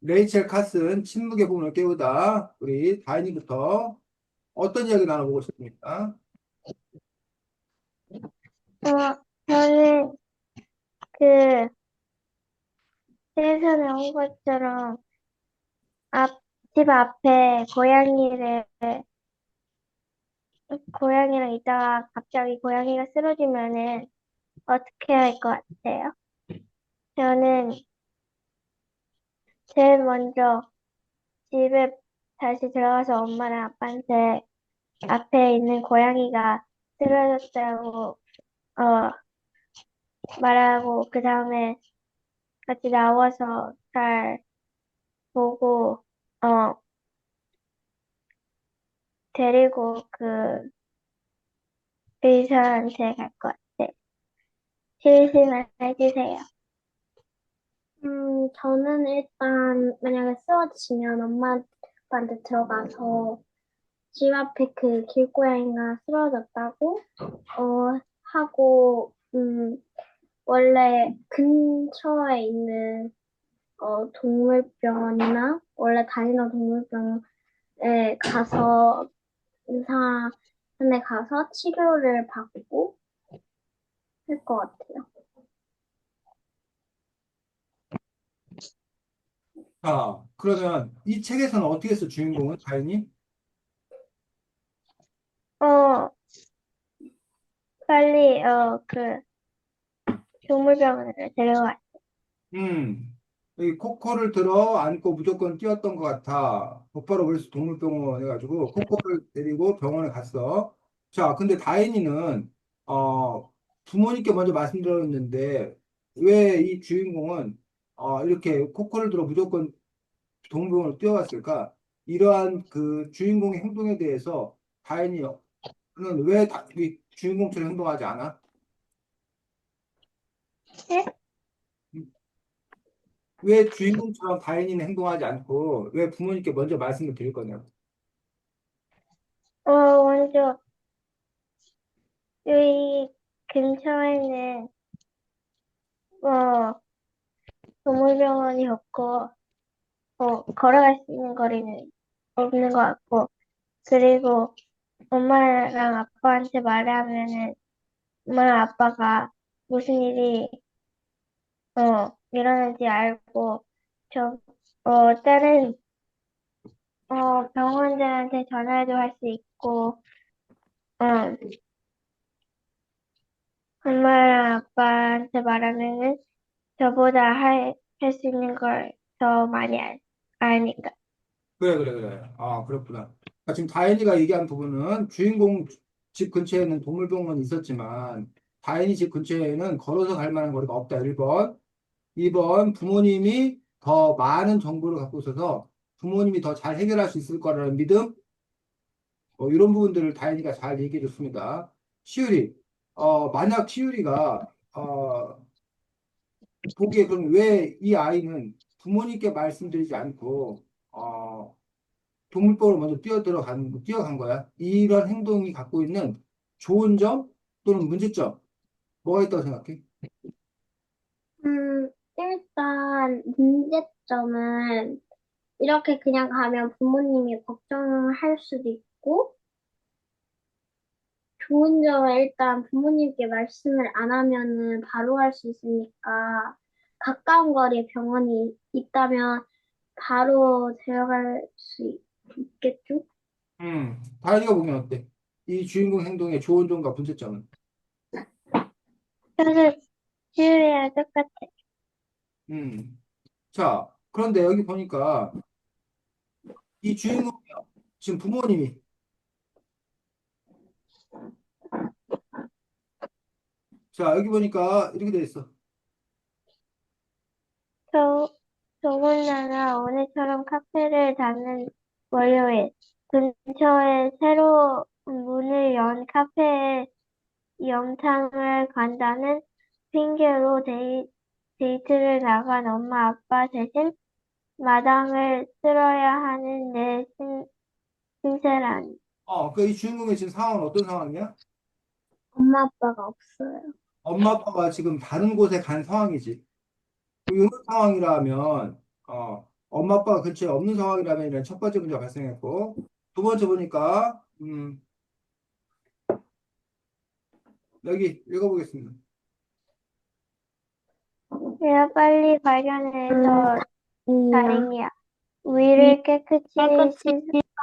레이첼 카슨 침묵의 부분을 깨우다. 우리 다인이부터 어떤 이야기 나눠보고 싶습니까? 저는 그 세상에 온 것처럼 집 앞에 고양이랑 있다가 갑자기 고양이가 쓰러지면은 어떻게 할 것 같아요? 저는 제일 먼저 집에 다시 들어가서 엄마랑 아빠한테 앞에 있는 고양이가 쓰러졌다고 어 말하고 그 다음에 같이 나와서 잘 보고 어 데리고 그 의사한테 갈 것 같아. 실시간 해주세요. 저는 일단 만약에 쓰러지면 엄마 아빠한테 들어가서 집 앞에 그 길고양이가 쓰러졌다고 하고 원래 근처에 있는 동물병원이나 원래 다니던 동물병원에 가서 의사한테 가서 치료를 받고 할 것 같아요. 자, 그러면 이 책에서는 어떻게 했어, 주인공은? 다인이? 어, 빨리 동물병원을 데려가. 음, 이 코코를 들어 안고 무조건 뛰었던 것 같아. 곧바로 그래서 동물병원 해가지고 코코를 데리고 병원에 갔어. 자, 근데 다인이는 부모님께 먼저 말씀드렸는데 왜 이 주인공은 이렇게 코코를 들어 무조건 동물병원을 뛰어갔을까? 이러한 그 주인공의 행동에 대해서 다인이는 이 주인공처럼 행동하지 않아? 네? 왜 주인공처럼 다인이는 행동하지 않고 왜 부모님께 먼저 말씀을 드릴 거냐고. 먼저 여기 근처에는 어, 동물병원이 없고 걸어갈 수 있는 거리는 없는 것 같고 그리고 엄마랑 아빠한테 말하면은 엄마랑 아빠가 무슨 일이 일어난지 알고 다른 병원들한테 전화도 할 수 있고 어, 엄마랑 아빠한테 말하면은 저보다 할 수 있는 걸 더 많이 아니까. 그래, 그래, 그래. 아, 그렇구나. 지금 다인이가 얘기한 부분은 주인공 집 근처에는 동물병원이 있었지만 다인이 집 근처에는 걸어서 갈 만한 거리가 없다. 1번. 2번, 부모님이 더 많은 정보를 갖고 있어서 부모님이 더 잘 해결할 수 있을 거라는 믿음. 이런 부분들을 다인이가 잘 얘기해 줬습니다. 시율이, 만약 시율이가, 보기에 그럼 왜 이 아이는 부모님께 말씀드리지 않고, 동물병으로 먼저 뛰어간 거야? 이런 행동이 갖고 있는 좋은 점 또는 문제점, 뭐가 있다고 생각해? 일단 문제점은 이렇게 그냥 가면 부모님이 걱정할 수도 있고 좋은 점은 일단 부모님께 말씀을 안 하면은 바로 할 수 있으니까 가까운 거리에 병원이 있다면 바로 데려갈 수 있겠죠? 다인이가 보기엔 어때? 이 주인공 행동의 좋은 점과 문제점은? 사실 지우야 똑같아. 음. 자, 그런데 여기 보니까 이 주인공, 지금 부모님이, 자, 여기 보니까 이렇게 돼 있어. 저, 더군다나 오늘처럼 카페를 닫는 월요일, 근처에 새로 문을 연 카페에 영창을 간다는 핑계로 데이트를 나간 엄마 아빠 대신 마당을 쓸어야 하는 내 신세란. 그 이 주인공의 지금 상황은 어떤 상황이야? 엄마 아빠가 없어요. 엄마 아빠가 지금 다른 곳에 간 상황이지. 이런 상황이라면, 엄마 아빠가 근처에 없는 상황이라면 이런 첫 번째 문제가 발생했고, 두 번째 보니까, 여기 읽어보겠습니다. 내가 빨리 발견해서 다행이야. 위를 깨끗이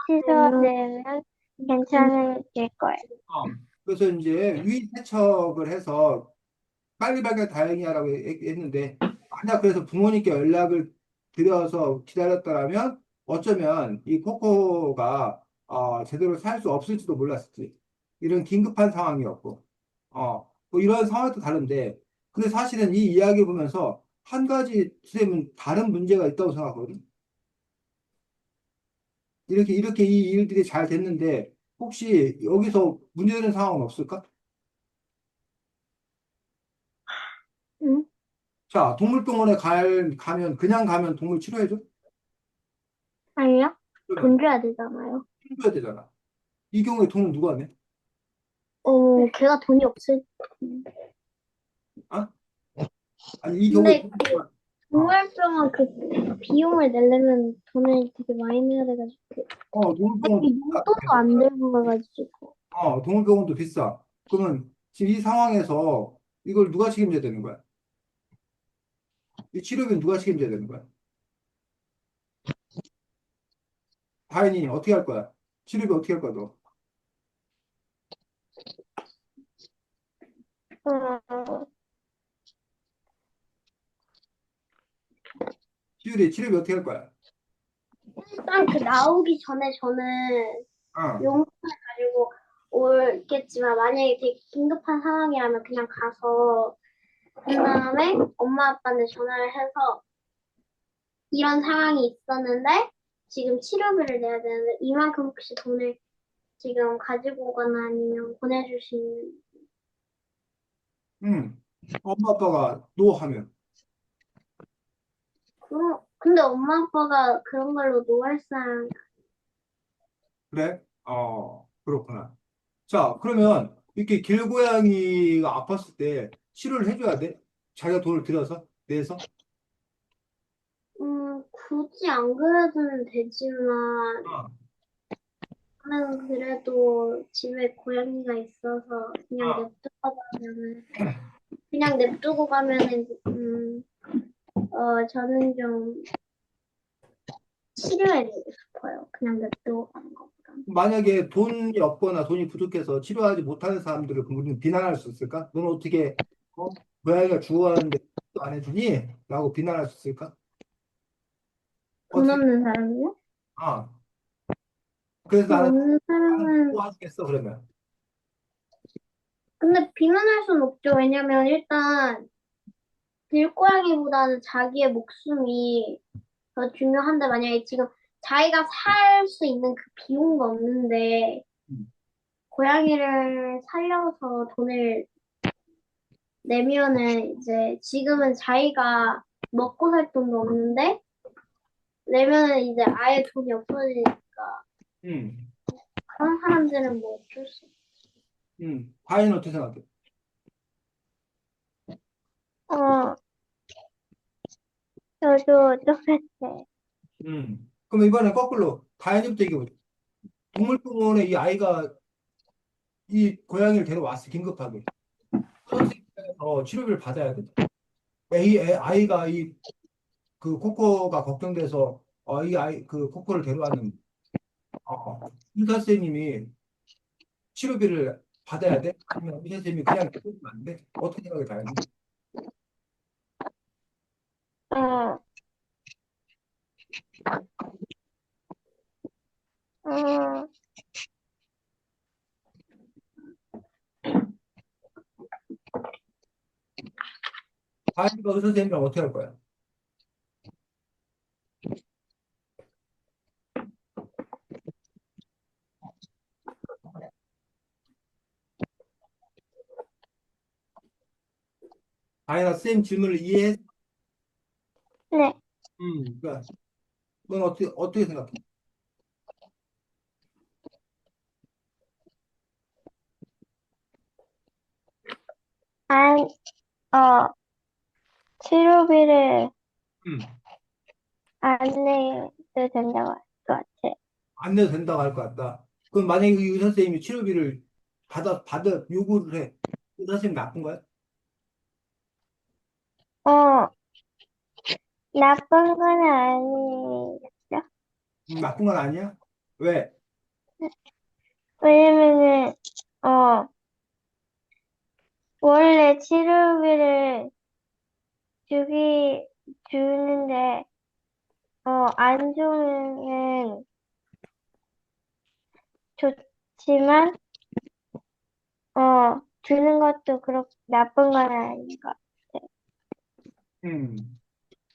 씻어내면 괜찮아질 거야. 그래서 이제 위 세척을 해서 빨리 발견 다행이야라고 했는데, 만약 그래서 부모님께 연락을 드려서 기다렸더라면 어쩌면 이 코코가 제대로 살 수 없을지도 몰랐지. 이런 긴급한 상황이었고, 뭐 이런 상황도 다른데, 근데 사실은 이 이야기 보면서 한 가지 쌤은 다른 문제가 있다고 생각하거든. 이렇게 이 일들이 잘 됐는데, 혹시 여기서 문제되는 상황은 없을까? 응? 자, 동물병원에 가면, 그냥 가면 동물 치료해줘? 아니요? 그러면 돈 줘야 되잖아요. 힘줘야 되잖아. 이 경우에 돈은 누가 내? 걔가 돈이 없을. 아? 아니, 이 경우에 근데 돈은 누가 내? 어, 동물병원 그 비용을 내려면 돈을 되게 많이 내야 돼가지고. 동물병원도 비싸. 용돈도 안 들고 가가지고. 동물병원도 비싸. 그러면 지금 이 상황에서 이걸 누가 책임져야 되는 거야? 이 치료비는 누가 책임져야 되는 거야? 다인이 어떻게 할 거야? 치료비 어떻게 할 거야, 너? 어, 치료비 어떻게 할 거야? 일단 그 나오기 전에 저는 어, 용돈을 가지고 올겠지만 만약에 되게 긴급한 상황이라면 그냥 가서 그 다음에 엄마 아빠한테 전화를 해서 이런 상황이 있었는데 지금 치료비를 내야 되는데 이만큼 혹시 돈을 지금 가지고 오거나 아니면 보내줄 수 있는. 응. 엄마 아빠가 노 하면. 근데 엄마 아빠가 그런 걸로 노할 사람. 그래? 그렇구나. 자, 그러면 이렇게 길고양이가 아팠을 때 치료를 해줘야 돼? 자기가 돈을 들여서? 내서? 굳이 안 그래도 되지만 어, 나는 그래도 집에 고양이가 있어서 어. 그냥 냅두고 가면은 저는 좀 치료해주고 싶어요. 그냥 냅두고 가는 것보다. 만약에 돈이 없거나 돈이 부족해서 치료하지 못하는 사람들을 그분은 비난할 수 있을까? 너는 어떻게, 고양이가 죽어가는데 치료 안 해주니? 라고 비난할 수 있을까? 돈 어떻게, 없는 사람이요? 아, 그래서 돈 나는, 없는 나는 사람은 도와주겠어, 그러면. 근데 비난할 수는 없죠. 왜냐면 일단 길고양이보다는 자기의 목숨이 더 중요한데 만약에 지금 자기가 살 수 있는 그 비용도 없는데 음. 고양이를 살려서 돈을 내면은 이제 지금은 자기가 먹고 살 돈도 없는데 내면은 이제 아예 돈이 없어지니까 음, 그런 사람들은 뭐 어쩔 수 다인은 어떻게 생각해? 어, 저도 똑같아. 그럼 이번엔 거꾸로 다인이부터 얘기해보자. 동물병원에 이 아이가 이 고양이를 데려왔어, 긴급하게. 선생님께서 치료비를 받아야 돼. 아이가 그 코코가 걱정돼서 이 아이 그 코코를 데려왔는데 의사 선생님이 치료비를 받아야 돼? 아니면 의사 선생님이 그냥 데려오면 안 돼? 어떻게 생각해 봐야지. 어, 어, 다이가 의사 선생님이랑 어떻게 할 거야? 다이가 선생님 질문을 이해해? 네. 그러니까 넌 어떻게 생각해? 안, 어, 치료비를 음, 안 내도 된다고 할 것 같아. 안 내도 된다고 할 것 같다. 그럼 만약에 이 의사 선생님이 치료비를 요구를 해. 의사 선생님 나쁜 거야? 어, 나쁜 건 아니겠죠? 나쁜 건 아니야? 왜? 왜냐면은, 어, 원래 치료비를 주는데, 안 주면은 좋지만, 주는 것도 그렇게 나쁜 건 아닌 것 같아. 음.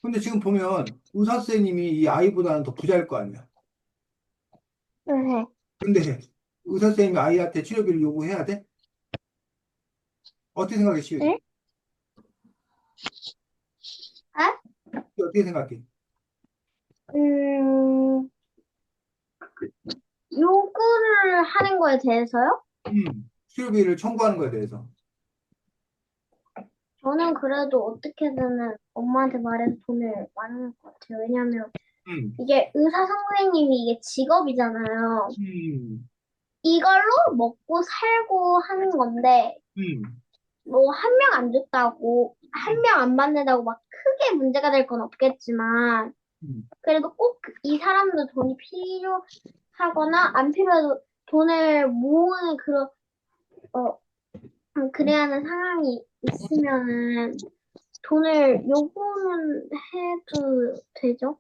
근데 지금 보면 의사 선생님이 이 아이보다는 더 부자일 거 아니야. 네. 근데 의사 선생님이 아이한테 치료비를 요구해야 돼? 어떻게 생각해, 시율이? 응? 아? 어떻게 생각해? 음, 요구를 하는 거에 대해서요? 치료비를 청구하는 거에 대해서. 저는 그래도 어떻게든 엄마한테 말해서 돈을 마련할 것 같아요. 왜냐면 음, 이게 의사 선생님이 이게 직업이잖아요. 음, 이걸로 먹고 살고 하는 건데, 음, 뭐, 한 명 안 줬다고, 한 명 안 받는다고 막 크게 문제가 될 건 없겠지만, 음, 그래도 꼭 이 사람도 돈이 필요하거나 안 필요해도 돈을 모으는 어, 그래야 하는 상황이 있으면은 돈을 요구는 해도 되죠?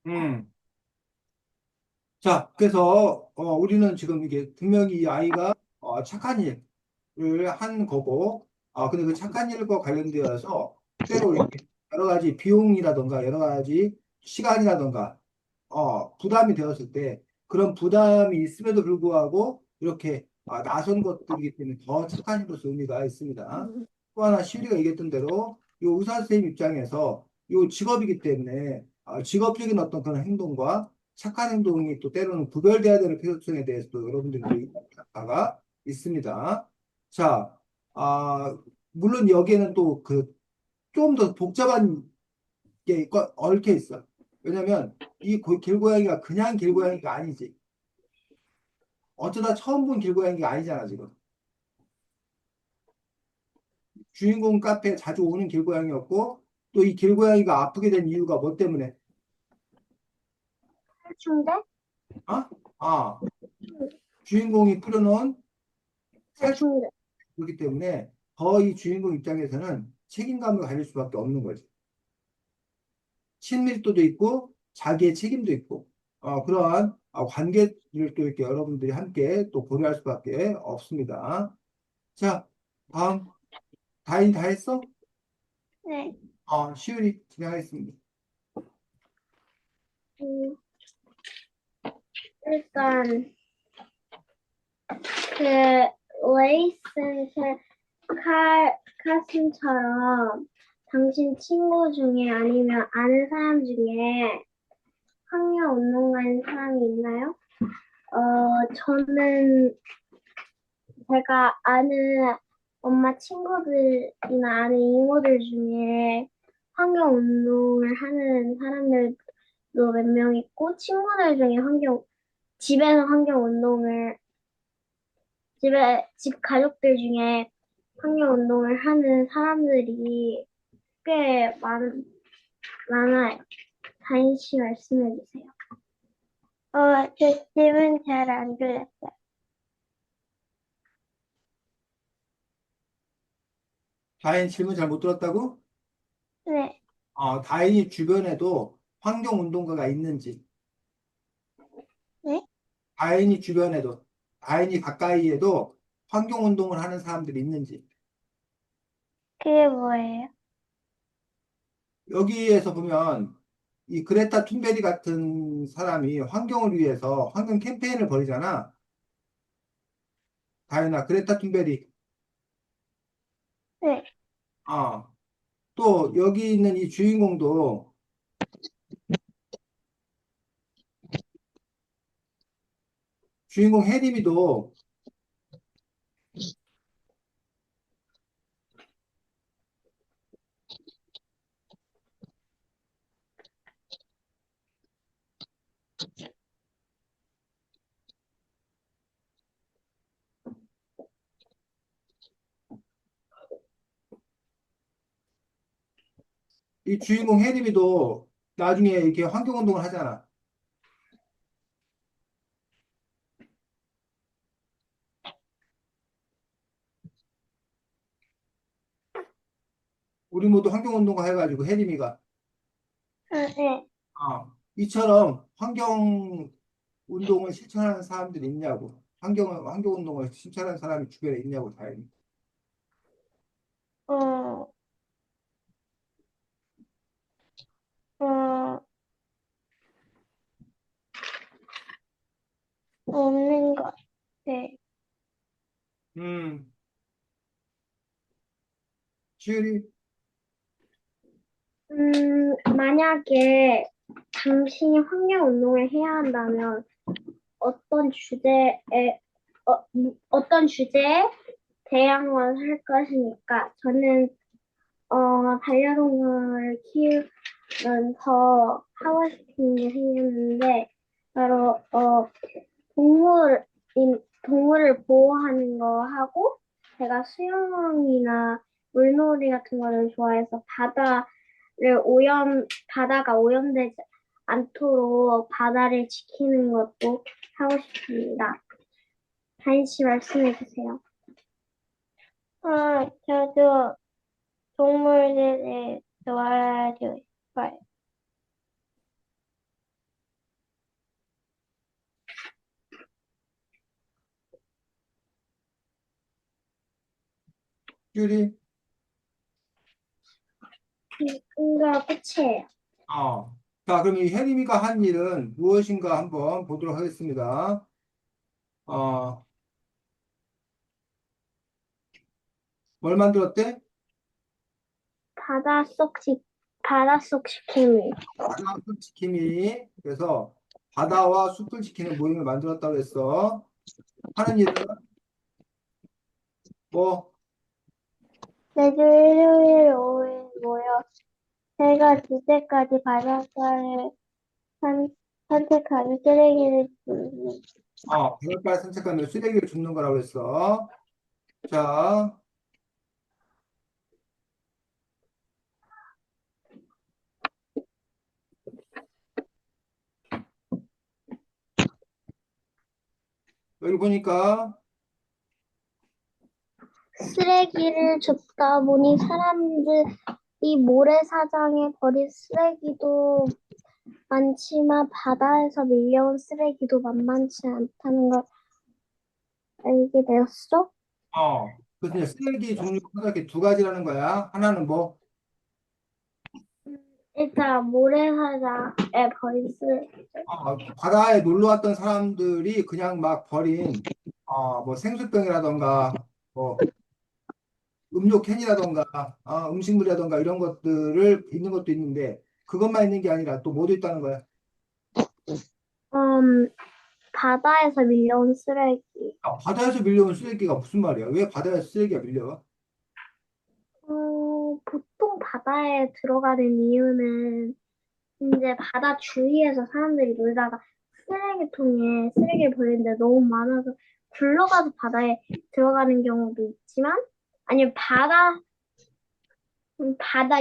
음. 자, 그래서 우리는 지금 이게 분명히 이 아이가 착한 일을 한 거고, 근데 그 착한 일과 관련되어서 때로 이렇게 여러 가지 비용이라던가 여러 가지 시간이라던가 부담이 되었을 때 그런 부담이 있음에도 불구하고 이렇게 나선 것들이기 때문에 더 착한 일로서 의미가 있습니다. 또 하나 시우리가 얘기했던 대로 이 의사 선생님 입장에서 이 직업이기 때문에 직업적인 어떤 그런 행동과 착한 행동이 또 때로는 구별돼야 되는 필요성에 대해서도 여러분들이 또 이해가 있습니다. 자, 물론 여기에는 또 그 좀 더 복잡한 게 얽혀 있어. 왜냐면 이 길고양이가 그냥 길고양이가 아니지. 어쩌다 처음 본 길고양이가 아니잖아, 지금. 주인공 카페에 자주 오는 길고양이였고, 또 이 길고양이가 아프게 된 이유가 뭐 때문에? 살충제? 어? 주인공이 뿌려놓은 살충 살충제. 그렇기 때문에 더 이 주인공 입장에서는 책임감을 가질 수밖에 없는 거지. 친밀도도 있고, 자기의 책임도 있고, 그러한 관계를 또 이렇게 여러분들이 함께 또 고려할 수밖에 없습니다. 자, 다음, 다인이 다 했어? 네. 시윤이 진행하겠습니다. 음, 일단, 그, 레이슨 카슨처럼 당신 친구 중에 아니면 아는 사람 중에 환경 운동가인 사람이 있나요? 저는 제가 아는 엄마 친구들이나 아는 이모들 중에 환경 운동을 하는 사람들도 몇 명 있고, 친구들 중에 집에서 환경 운동을, 집 가족들 중에 환경 운동을 하는 사람들이 꽤 많아요. 다인 씨 말씀해 주세요. 저 질문 잘 안 들렸어요. 다인 질문 잘 못 들었다고? 네. 다인이 주변에도 환경 운동가가 있는지, 네? 다인이 주변에도, 다인이 가까이에도 환경 운동을 하는 사람들이 있는지, 그게 뭐예요? 여기에서 보면 이 그레타 툰베리 같은 사람이 환경을 위해서 환경 캠페인을 벌이잖아. 다인아, 그레타 툰베리. 네. 아, 또 여기 있는 이 주인공 해림이도 이 주인공 해리비도 나중에 이렇게 환경운동을 하잖아. 우리 모두 환경운동가 해가지고 해리미가. 네. 이처럼 환경운동을 실천하는 사람들이 있냐고. 환경운동을 실천하는 사람이 주변에 있냐고, 다행히. 어, 어, 없는 것 같아. 음, 지율이, 만약에 당신이 환경운동을 해야 한다면 어떤 주제에, 어떤 주제에 대항을 할 것이니까 저는 반려동물을 키우면서 하고 싶은 게 생겼는데 바로 동물 동물을 보호하는 거 하고 제가 수영이나 물놀이 같은 거를 좋아해서 바다가 오염되지 않도록 바다를 지키는 것도 하고 싶습니다. 다인 씨 말씀해 주세요. 저도 동물들을 도와주고 싶어요. 지율이, 이거 끝이에요. 어. 자, 그럼 이 해리미가 한 일은 무엇인가 한번 보도록 하겠습니다. 어, 뭘 만들었대? 바닷속 지, 바닷속 지킴이. 바다숲 지킴이. 그래서 바다와 숲을 지키는 모임을 만들었다고 했어. 하는 일은 뭐, 매주 일요일 오후에 모여 해가 질 때까지 바닷가를 산, 산책하며 쓰레기를 줍는. 바닷가에 산책하며 쓰레기를 줍는 거라고 했어. 자, 여기 보니까, 쓰레기를 줍다 보니 사람들이 모래사장에 버린 쓰레기도 많지만 바다에서 밀려온 쓰레기도 만만치 않다는 걸 알게 되었어. 그래서 이제 쓰레기 종류가 이렇게 두 가지라는 거야. 하나는 뭐, 일단 모래사장에 버린 쓰레기. 바다에 놀러 왔던 사람들이 그냥 막 버린, 뭐 생수병이라던가, 뭐 음료 캔이라던가, 음식물이라던가 이런 것들을 있는 것도 있는데, 그것만 있는 게 아니라 또 뭐도 있다는 거야. 음, 바다에서 밀려온 쓰레기. 바다에서 밀려온 쓰레기가 무슨 말이야? 왜 바다에서 쓰레기가 밀려와? 보통 바다에 들어가는 이유는 이제 바다 주위에서 사람들이 놀다가 쓰레기통에 쓰레기를 버리는데 너무 많아서 굴러가서 바다에 들어가는 경우도 있지만 아니면 바다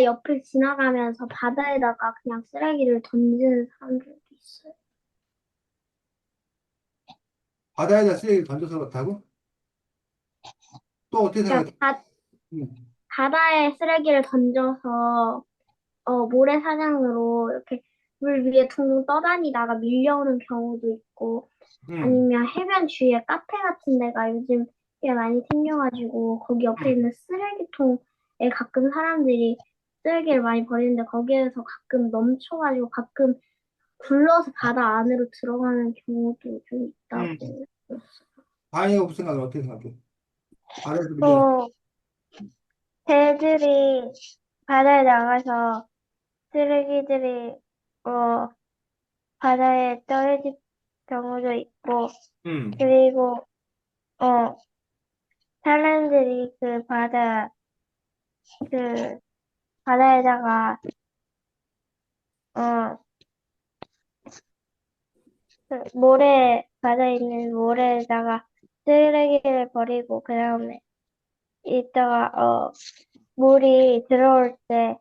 옆을 지나가면서 바다에다가 그냥 쓰레기를 던지는 사람들도 있어요. 바다에다 쓰레기를 던져서 그렇다고? 또 어떻게 생각해? 그러니까 음, 바다에 쓰레기를 던져서 모래사장으로 이렇게 물 위에 둥둥 떠다니다가 밀려오는 경우도 있고 음, 아니면 해변 주위에 카페 같은 데가 요즘 꽤 많이 생겨가지고 거기 옆에 음. 있는 쓰레기통에 가끔 사람들이 쓰레기를 많이 버리는데 거기에서 가끔 넘쳐가지고 가끔 굴러서 바다 안으로 들어가는 경우도 좀 음. 있다고. 다행이가 무슨 생각을 어떻게 생각해? 바다에서 밀려온 어, 새들이 바다에 나가서 쓰레기들이 어, 바다에 떨어질 경우도 있고, 음, 그리고 어, 사람들이 그 바다에다가 어, 바다에 있는 모래에다가 쓰레기를 버리고, 그 다음에 이따가 물이 들어올 때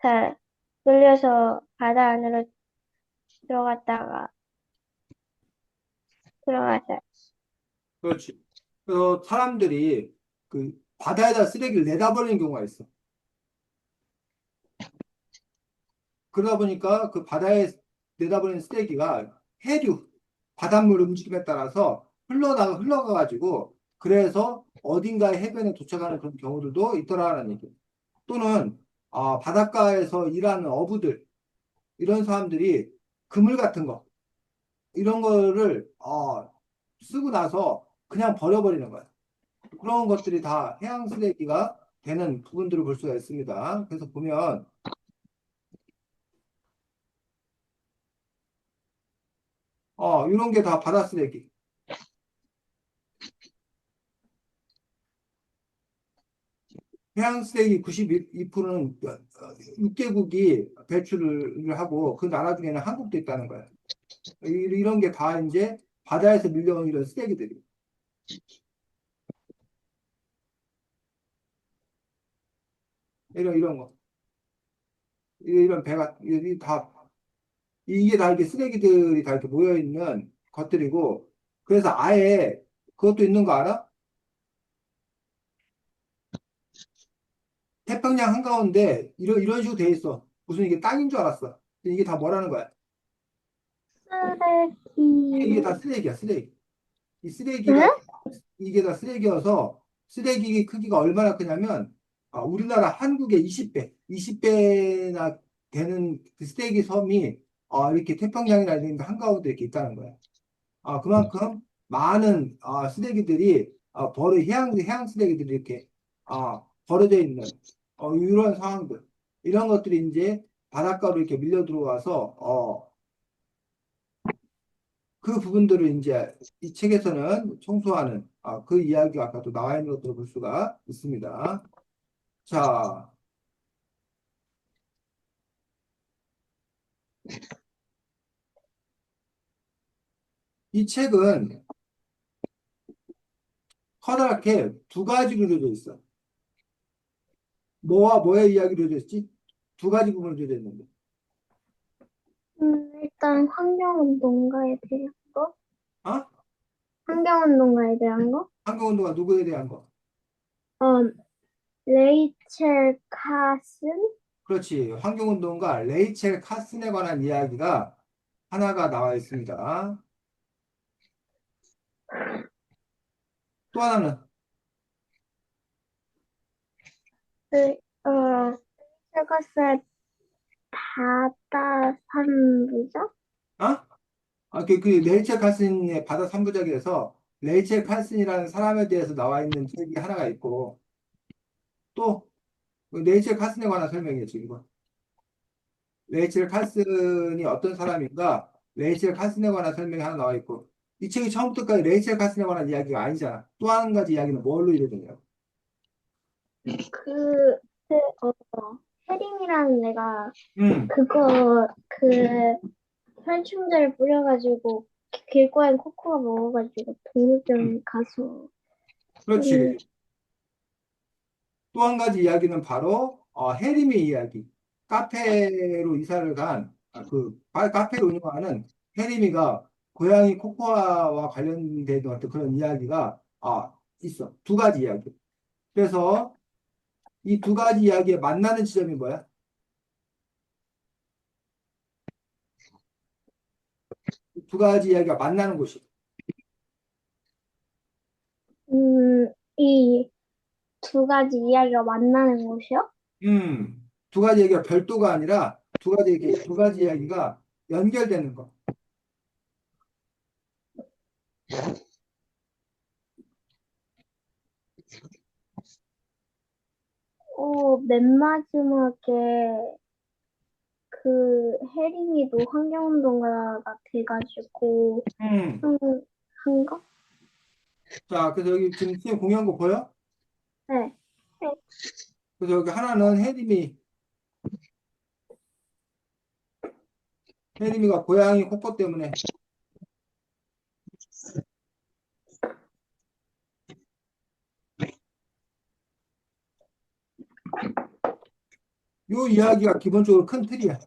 잘 끌려서 바다 안으로 들어갔다가 들어가서 그렇지. 그래서 사람들이 그 바다에다 쓰레기를 내다버리는 경우가 있어. 그러다 보니까 그 바다에 내다버리는 쓰레기가 해류, 바닷물 움직임에 따라서 흘러가가지고 그래서 어딘가에 해변에 도착하는 그런 경우들도 있더라라는 얘기예요. 또는 바닷가에서 일하는 어부들, 이런 사람들이 그물 같은 거, 이런 거를 쓰고 나서 그냥 버려버리는 거야. 그런 것들이 다 해양 쓰레기가 되는 부분들을 볼 수가 있습니다. 그래서 보면 이런 게 다 바다 쓰레기. 해양 쓰레기 92%는 6개국이 배출을 하고 그 나라 중에는 한국도 있다는 거야. 이런 게 다 이제 바다에서 밀려온 이런 쓰레기들이. 이런 거. 이런 배가, 이게 다 이렇게 쓰레기들이 다 이렇게 모여 있는 것들이고, 그래서 아예 그것도 있는 거 알아? 태평양 한가운데 이런 식으로 돼 있어. 무슨 이게 땅인 줄 알았어. 이게 다 뭐라는 거야? 이게 쓰레기. 다 쓰레기야, 쓰레기. 이 응? 쓰레기가, 이게 다 쓰레기여서 쓰레기 크기가 얼마나 크냐면, 우리나라 한국의 20배, 20배나 되는 그 쓰레기 섬이 이렇게 태평양이나 이런 데 한가운데 이렇게 있다는 거야. 그만큼 많은 쓰레기들이 해양 쓰레기들이 이렇게 버려져 있는 이런 상황들, 이런 것들이 이제 바닷가로 이렇게 밀려 들어와서 그 부분들을 이제 이 책에서는 청소하는 그 이야기가 아까도 나와 있는 것들을 볼 수가 있습니다. 자, 이 책은 커다랗게 두 가지로 이루어져 있어. 뭐와 뭐의 이야기로 이루어져 있지? 두 가지 부분으로 이루어져 있는데. 일단 환경운동가에 대한 거? 어? 환경운동가에 대한 거? 환경운동가 누구에 대한 거? 음, 레이첼 카슨? 그렇지. 환경운동가 레이첼 카슨에 관한 이야기가 하나가 나와 있습니다. 또 하나는, 그, 레이첼 카슨의 바다 산부죠? 어? 그 레이첼 카슨의 바다 삼부작에서 레이첼 카슨이라는 사람에 대해서 나와 있는 책이 하나가 있고, 또, 그 레이첼 카슨에 관한 설명이지, 이거. 레이첼 카슨이 어떤 사람인가, 레이첼 카슨에 관한 설명이 하나 나와 있고, 이 책이 처음부터까지 레이첼 카슨에 관한 이야기가 아니잖아. 또 한 가지 이야기는 뭘로 이루어지냐고. 그, 그, 어, 혜림이라는 애가 음, 그 살충제를 뿌려가지고 길고양이 코코가 먹어가지고 음, 동물병 가서 혜림이 그렇지. 또 한 가지 이야기는 바로 해림의 이야기. 카페로 이사를 간 카페를 운영하는 해림이가 고양이 코코아와 관련된 어떤 그런 이야기가 있어. 두 가지 이야기. 그래서 이 두 가지 이야기에 만나는 지점이 뭐야? 두 가지 이야기가 만나는 곳이. 이 두 가지 이야기가 만나는 곳이요? 두 가지 이야기가 별도가 아니라 두 가지 이야기가 연결되는 거. 맨 마지막에 그 혜림이도 환경운동가가 돼가지고 음. 한, 한 거? 자, 그래서 여기 지금 팀 공유한 거 보여? 네. 그래서 여기 하나는 혜림이가 고양이 코코 때문에 요 이야기가 기본적으로 큰 틀이야.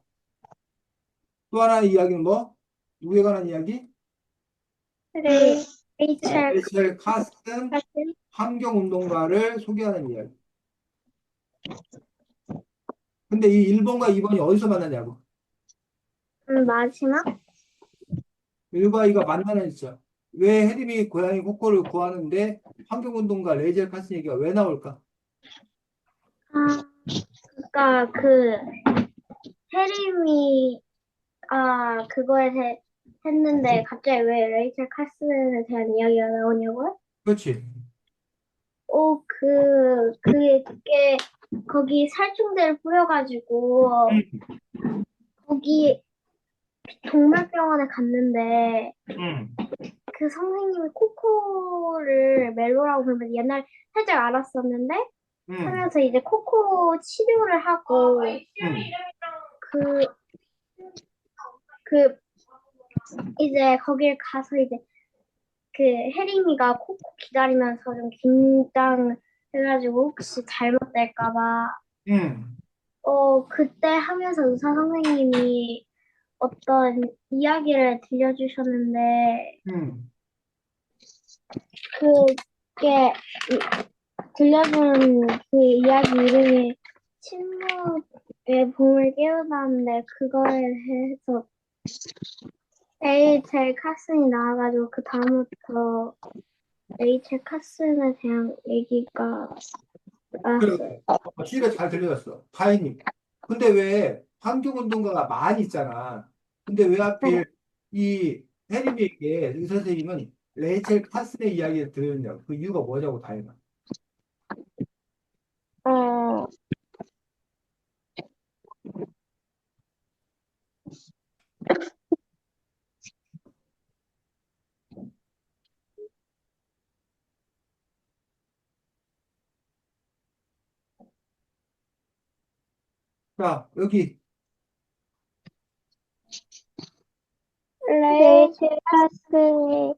또 하나의 이야기는 뭐? 누구에 관한 이야기? 그래. 레이첼 레이첼 카슨 같은 환경운동가를 소개하는 이야기. 근데 이 1번과 2번이 어디서 만나냐고. 마지막 1과 2가 만나는 시점. 왜 해림이 고양이 코코를 구하는데 환경운동가 레이첼 카슨 얘기가 왜 나올까? 아 그러니까 그 해림이 그거에 대해 했는데 갑자기 왜 레이첼 칼슨에 대한 이야기가 나오냐고요? 그렇지. 그게 거기 살충제를 뿌려가지고 응, 거기 동물병원에 갔는데 응, 그 선생님이 코코를 멜로라고 부르면 옛날 살짝 알았었는데 응, 하면서 이제 코코 치료를 하고 응, 그, 그 이제 거길 가서 이제 그 혜림이가 코코 기다리면서 좀 긴장해가지고 혹시 잘못될까 봐 응, 그때 하면서 의사 선생님이 어떤 이야기를 들려주셨는데 응. 그게 들려준 그 이야기 이름이 침묵의 봄을 깨우다는데 그거에 대해서 레이첼 카슨이 나와가지고 그 다음부터 레이첼 카슨에 대한 얘기가 그래, 나왔어요. 취지가 잘 들려졌어. 다행히. 근데 왜 환경운동가가 많이 있잖아. 근데 왜 네. 하필 이 해림에게 이 선생님은 레이첼 카슨의 이야기를 들으냐. 그 이유가 뭐냐고 다행이야. 어, 자, 여기 레이첼 레이첼 카슨이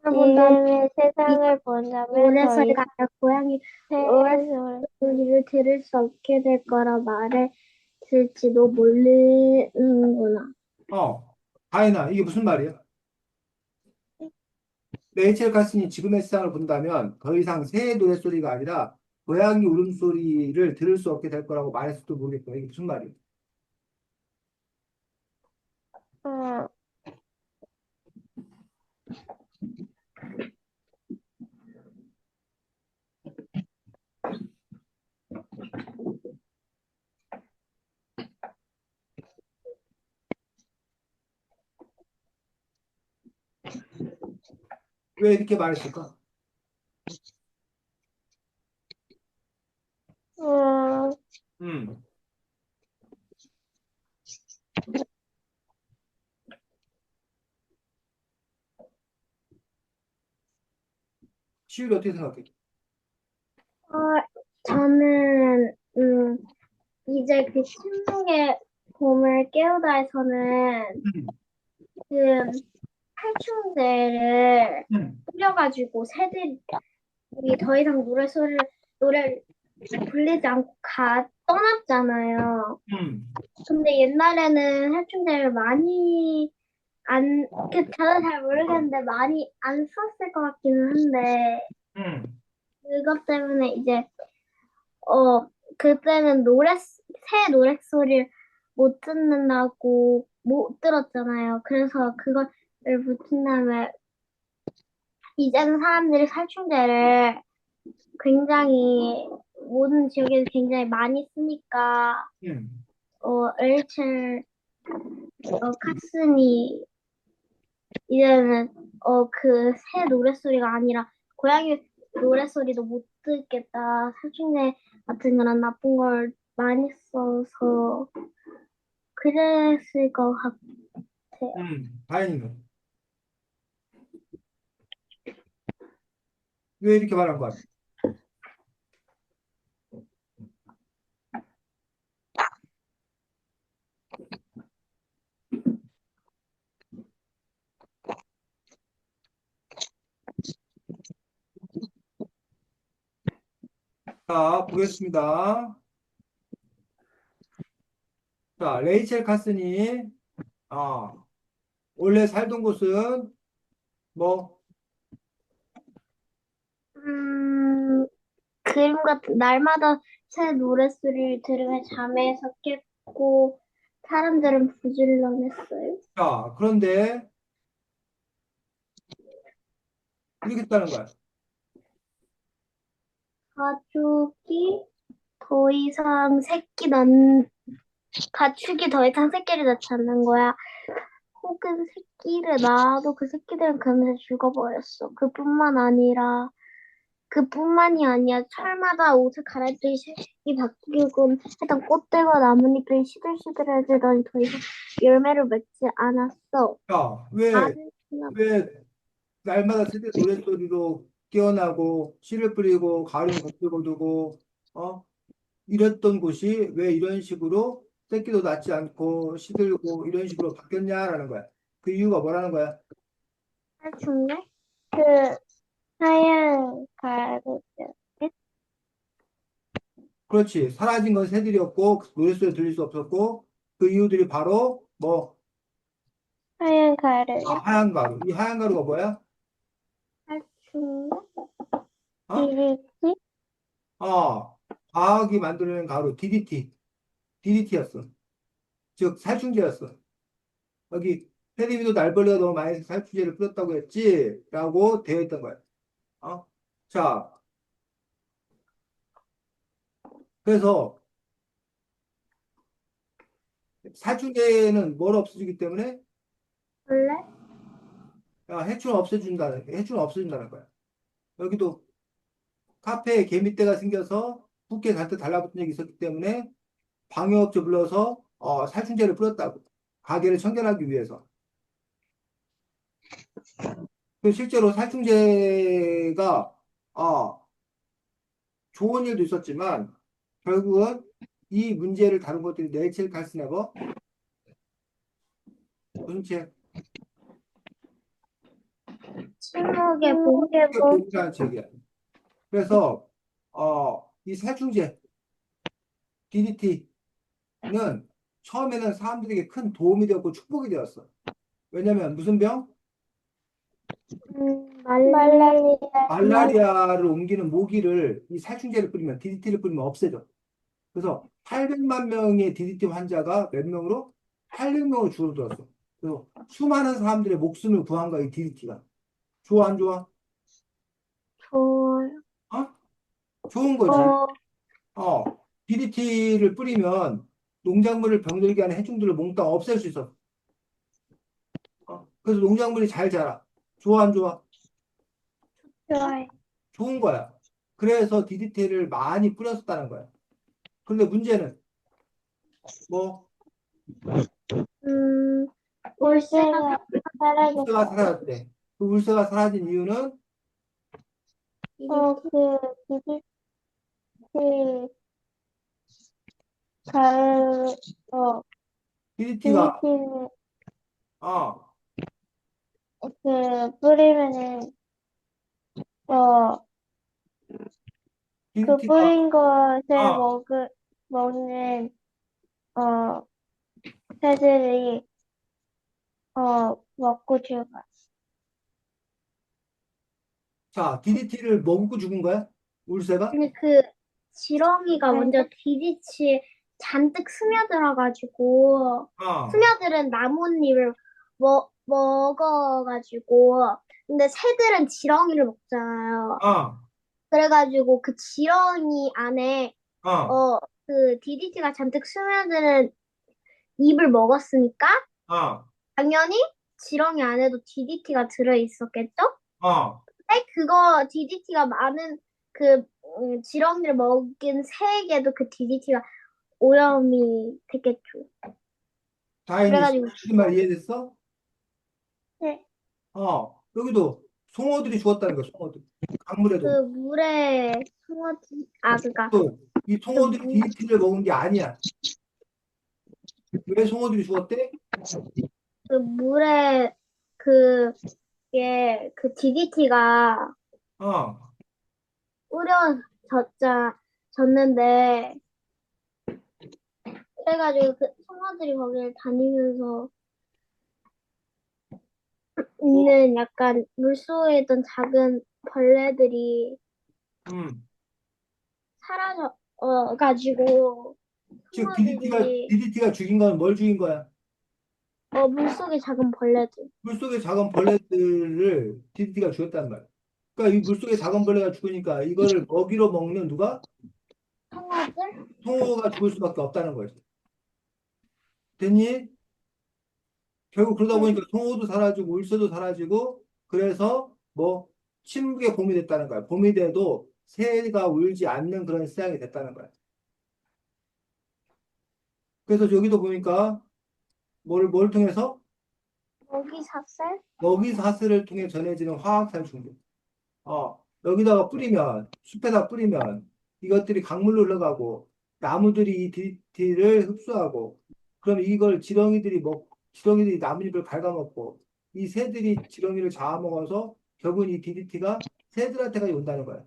카슨을 본다면 지금의 이 세상을 본다면 더 노랫소리가 이상 아니라 고양이 세상을 노랫소리를 들을 수 없게 될 거라 말했을지도 모르는구나. 다혜나 이게 무슨 말이야? 레이첼 카슨이 지금의 세상을 본다면 더 이상 새의 노랫소리가 아니라 고양이 울음소리를 들을 수 없게 될 거라고 말했을지도 모르겠다. 이게 무슨 말이야? 어, 왜 이렇게 말했을까? 어, 음. 시율이 어떻게 생각해? 어, 저는 이제 그 침묵의 봄을 깨우다에서는 음, 그 살충제를 음, 뿌려가지고 새들이 더 이상 노래를 부르지 않고 떠났잖아요. 음, 근데 옛날에는 살충제를 저는 잘 모르겠는데 많이 안 썼을 것 같기는 한데, 음, 그것 때문에 이제, 그때는 새 노랫소리를 못 듣는다고 못 들었잖아요. 그래서 그걸 붙인 다음에, 이제는 사람들이 살충제를 굉장히, 모든 지역에서 굉장히 많이 쓰니까, 음, 레이첼, 카슨이 이제는 그 새 노랫소리가 아니라 고양이 노랫소리도 못 듣겠다. 살충제 같은 그런 나쁜 걸 많이 써서 그랬을 것 같아요. 다행이네. 왜 이렇게 말한 거야? 자, 보겠습니다. 자, 레이첼 카슨이, 원래 살던 곳은, 뭐, 음, 그림 같은, 날마다 새 노랫소리를 들으며 잠에서 깼고, 사람들은 부지런했어요. 자, 그런데, 이렇게 했다는 거야. 가축이 더 이상 새끼 낳는, 가축이 더 이상 새끼를 낳지 않는 거야. 혹은 새끼를 낳아도 그 새끼들은 금세 죽어버렸어. 그뿐만이 아니야. 철마다 옷을 갈아입더니 색이 바뀌곤 했던 꽃들과 나뭇잎들이 시들시들해지더니 더 이상 열매를 맺지 않았어. 자, 왜, 나는 그냥 왜, 날마다 새들 노랫소리로 깨어나고, 씨를 뿌리고, 가을은 겉들고 두고, 어? 이랬던 곳이 왜 이런 식으로 새끼도 낳지 않고, 시들고, 이런 식으로 바뀌었냐라는 거야. 그 이유가 뭐라는 거야? 살충제? 그 하얀 가루. 그렇지. 사라진 건 새들이었고, 노랫소리 들릴 수 없었고, 그 이유들이 바로, 뭐, 하얀 가루요? 하얀 가루. 이 하얀 가루가 뭐야? 살충제? 어? 디귿이? 어, 과학이 만들어낸 가루, DDT. DDT였어. 즉, 살충제였어. 여기, 테레비도 날벌레가 너무 많이 살충제를 뿌렸다고 했지? 라고 되어 있던 거야. 어? 자, 그래서, 살충제는 뭘 없애주기 때문에, 원래? 해충을 없애준다는 거야. 여기도 카페에 개미떼가 생겨서 붓게 잔뜩 달라붙은 적이 있었기 때문에, 방역제 불러서, 살충제를 뿌렸다고. 가게를 청결하기 위해서. 그 실제로 살충제가, 어, 좋은 일도 있었지만 결국은 이 문제를 다룬 것들이 네이첼 칼스네거 무슨 책? 침묵의 보 침묵의 이게 봄. 복이라는 책이야. 그래서 이 살충제 DDT는 처음에는 사람들에게 큰 도움이 되었고 축복이 되었어. 왜냐면 무슨 병? 말리, 말라리아. 말라리아를 옮기는 모기를 이 살충제를 뿌리면 DDT를 뿌리면 없애져. 그래서 800만 명의 DDT 환자가 몇 명으로? 800명으로 줄어들었어. 그래서 수많은 사람들의 목숨을 구한 거야, 이 DDT가. 좋아, 안 좋아? 조, 어? 좋은 거지. 어, DDT를 뿌리면 농작물을 병들게 하는 해충들을 몽땅 없앨 수 있어. 그래서 농작물이 잘 자라. 좋아, 안 좋아? 좋아요. 좋은 거야. 그래서 DDT를 많이 뿌렸었다는 거야. 그런데 문제는 뭐, 음, 울세가 울세가 울세가 사라졌어요. 사라졌대. 그 울세가 사라진 이유는 그 디귿이 가을, DDT가, 디귿을 어, 뿌리면은, 어, 그 DDT가, 뿌린 것을 어, 먹는, 어, 새들이, 먹고 죽어. 자, DDT를 먹고 죽은 거야? 울세가? 근데 그 지렁이가 아니, 먼저 디디치에 잔뜩 스며들어가지고 어, 스며들은 나뭇잎을 먹어가지고 근데 새들은 지렁이를 먹잖아요. 어, 그래가지고 그 지렁이 안에 어, 그 디디치가 잔뜩 스며드는 잎을 먹었으니까 어, 당연히 지렁이 안에도 DDT가 들어있었겠죠? 어. 근데 그거 DDT가 많은 그 지렁이를 먹인 새에게도 그 DDT가 오염이 됐겠죠. 다행히 그래가지고 무슨 말 이해됐어? 네. 여기도 송어들이 죽었다는 거야, 송어들. 강물에도. 그 물에 그니까 또, 이 그, 송어들이 DDT를 먹은 게 아니야. 왜 송어들이 죽었대? 그 물에 그게 DDT가 어, 우려졌자 졌는데 그래가지고 그 성아들이 거기를 다니면서 어, 있는 약간 물속에 있던 작은 벌레들이 음. 사라져 가지고 지금 송아들이 DDT가 죽인 건 뭘 죽인 거야? 물속의 작은 벌레들. 물속의 작은 벌레들을 DDT가 죽였단 말이야. 그러니까 이 물속의 작은 벌레가 죽으니까 이거를 먹이로 먹는 누가? 송아들? 송어가 죽을 수밖에 없다는 거지. 됐니? 결국 그러다 응. 보니까 송어도 사라지고 울새도 사라지고 그래서 뭐 침묵의 봄이 됐다는 거야. 봄이 돼도 새가 울지 않는 그런 세상이 됐다는 거야. 그래서 여기도 보니까 뭘 통해서? 먹이 샀을? 먹이 사슬을 통해 전해지는 화학살충제. 여기다가 뿌리면, 숲에다 뿌리면 이것들이 강물로 흘러가고 나무들이 이 DDT를 흡수하고 그럼 이걸 지렁이들이 나뭇잎을 갉아먹고 이 새들이 지렁이를 잡아먹어서 결국은 이 DDT가 새들한테까지 온다는 거야.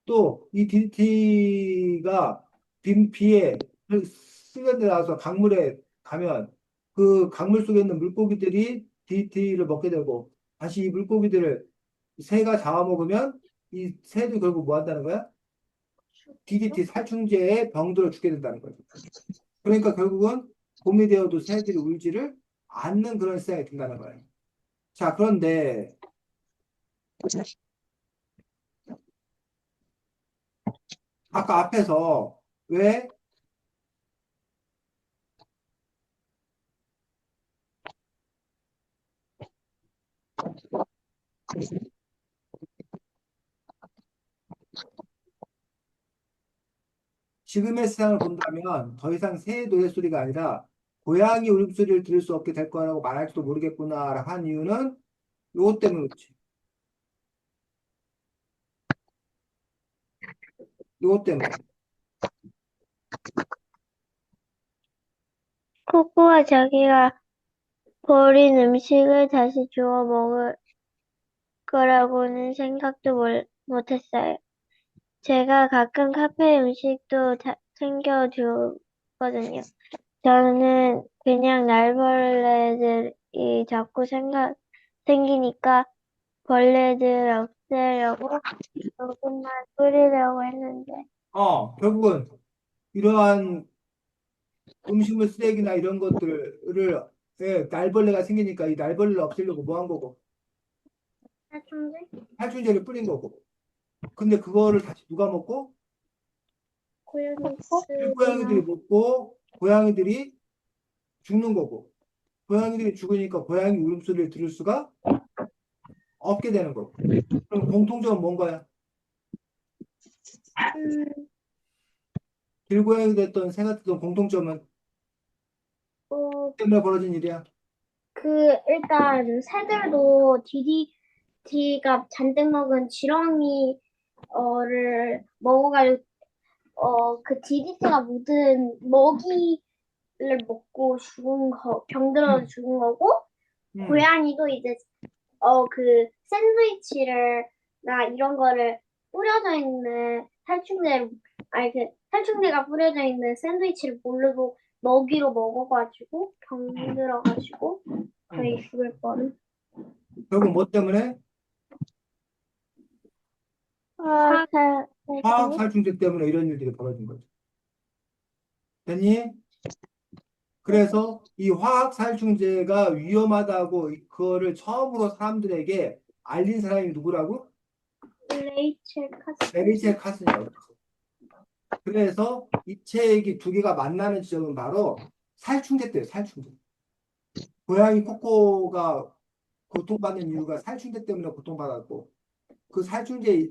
또 이 DDT가 비에 쓸려 나와서 강물에 가면 그 강물 속에 있는 물고기들이 DDT를 먹게 되고 다시 이 물고기들을 새가 잡아먹으면 이 새도 결국 뭐 한다는 거야? DDT 살충제에 병들어 죽게 된다는 거죠. 그러니까 결국은 봄이 되어도 새들이 울지를 않는 그런 세상이 된다는 거예요. 자, 그런데 아까 앞에서 왜 지금의 세상을 본다면 더 이상 새의 노랫소리가 아니라 고양이 울음소리를 들을 수 없게 될 거라고 말할지도 모르겠구나라고 한 이유는 요것 때문에 그렇지. 요것 때문에. 코코가 자기가 버린 음식을 다시 주워 먹을 거라고는 생각도 못했어요. 제가 가끔 카페 음식도 챙겨주거든요. 저는 그냥 날벌레들이 자꾸 생기니까 벌레들 없애려고 조금만 뿌리려고 했는데, 결국은 이러한 음식물 쓰레기나 이런 것들을 날벌레가 생기니까 이 날벌레를 없애려고 뭐 한 거고 살충제? 살충제를 뿌린 거고 근데 그거를 다시 누가 먹고 고양이들이나 고양이들이 먹고 고양이들이 죽는 거고 고양이들이 죽으니까 고양이 울음소리를 들을 수가 없게 되는 거고 그럼 공통점은 뭔 거야? 음, 길고양이 됐던 새 같은 공통점은 어, 때문에 벌어진 일이야. 일단 새들도 DDT가 잔뜩 먹은 지렁이를 먹어가지고 그 DDT가 묻은 먹이를 먹고 죽은 병들어 음, 죽은 거고 음, 고양이도 이제 그 샌드위치를 나 이런 거를 뿌려져 있는 살충제를 아니 그 살충제가 뿌려져 있는 샌드위치를 모르고 먹이로 먹어가지고 병들어가지고 음. 거의 죽을 뻔. 결국 뭐 때문에? 화, 화학 살충이? 살충제 때문에 이런 일들이 벌어진 거죠. 됐니? 그래서 이 화학 살충제가 위험하다고 그거를 처음으로 사람들에게 알린 사람이 누구라고? 레이첼 메리첼 카스니. 카슨이라고. 그래서 이 책이 두 개가 만나는 지점은 바로 살충제 때예요, 살충제. 고양이 코코가 고통받는 이유가 살충제 때문에 고통받았고, 그 살충제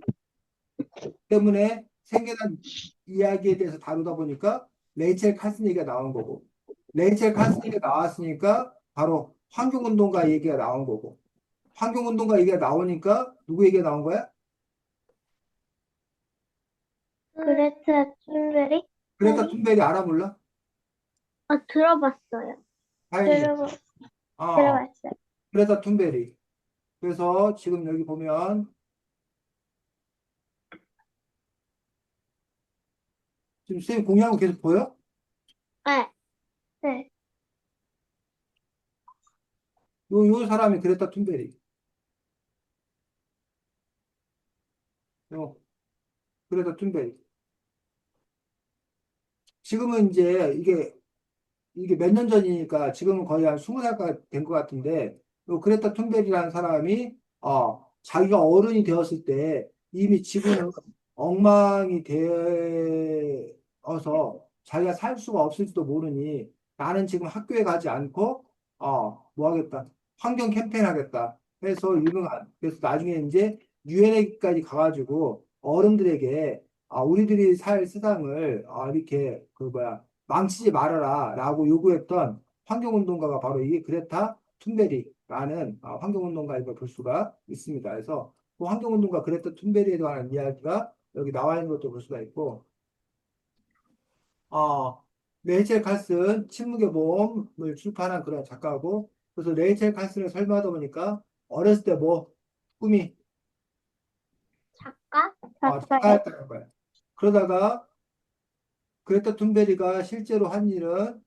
때문에 생겨난 이야기에 대해서 다루다 보니까 레이첼 카슨 얘기가 나온 거고, 레이첼 카슨 얘기가 나왔으니까 바로 환경운동가 얘기가 나온 거고, 환경운동가 얘기가 나오니까 누구 얘기가 나온 거야? 그레타 툰베리? 그레타 툰베리 알아 몰라? 들어봤어요. 다행이네. 들어보, 아, 들어봤어요. 그레타 툰베리. 그래서 지금 여기 보면 지금 쌤 공유한 거 계속 보여? 네. 네. 요 사람이 그레타 툰베리. 요, 그레타 툰베리. 지금은 이제 이게 몇 년 전이니까 지금은 거의 한 20살가 된 것 같은데, 요 그레타 툰베리라는 사람이, 자기가 어른이 되었을 때 이미 지구는 엉망이 되어서 자기가 살 수가 없을지도 모르니 나는 지금 학교에 가지 않고, 뭐 하겠다. 환경 캠페인 하겠다. 해서 그래서 나중에 이제 유엔에까지 가가지고 어른들에게 우리들이 살 세상을 이렇게 그 뭐야 망치지 말아라 라고 요구했던 환경운동가가 바로 이게 그레타 툰베리라는 환경운동가인 걸 볼 수가 있습니다. 그래서 그 환경운동가 그레타 툰베리에 관한 이야기가 여기 나와 있는 것도 볼 수가 있고, 어, 레이첼 칼슨 침묵의 모험을 출판한 그런 작가고, 그래서 레이첼 칼슨을 설명하다 보니까 어렸을 때 뭐 꿈이 작가? 작가요? 작가였다는 거야. 그러다가 그레타 툰베리가 실제로 한 일은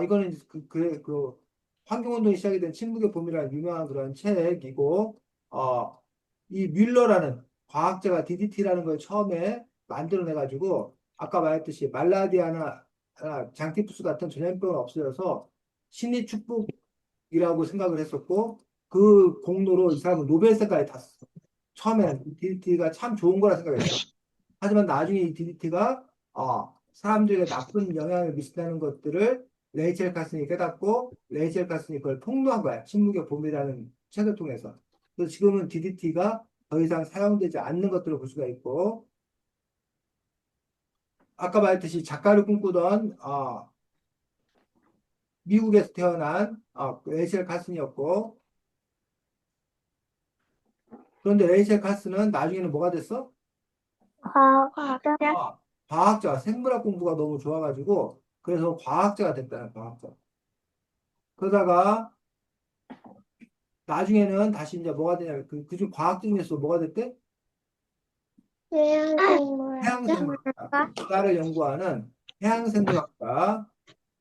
이거는 이제 그 환경운동이 시작이 된 침묵의 봄이라는 유명한 그런 책이고, 이 뮬러라는 과학자가 DDT라는 걸 처음에 만들어내가지고, 아까 말했듯이 말라디아나 장티푸스 같은 전염병을 없애서 신의 축복이라고 생각을 했었고, 그 공로로 이 사람은 노벨상까지 탔어. 처음에는 DDT가 참 좋은 거라 생각했어. 하지만 나중에 이 DDT가 사람들에게 나쁜 영향을 미친다는 것들을 레이첼 카슨이 깨닫고 레이첼 카슨이 그걸 폭로한 거야. 침묵의 봄이라는 책을 통해서. 그래서 지금은 DDT가 더 이상 사용되지 않는 것들을 볼 수가 있고, 아까 말했듯이 작가를 꿈꾸던 미국에서 태어난 레이첼 카슨이었고, 그런데 레이첼 카슨은 나중에는 뭐가 됐어? 과학자? 과학자, 생물학 공부가 너무 좋아가지고 그래서 과학자가 됐다는 과학자. 그러다가 나중에는 다시 이제 뭐가 되냐면 그중 과학 중에서 뭐가 됐대? 해양생물학자? 해양생물학자. 바다를 연구하는 해양생물학자.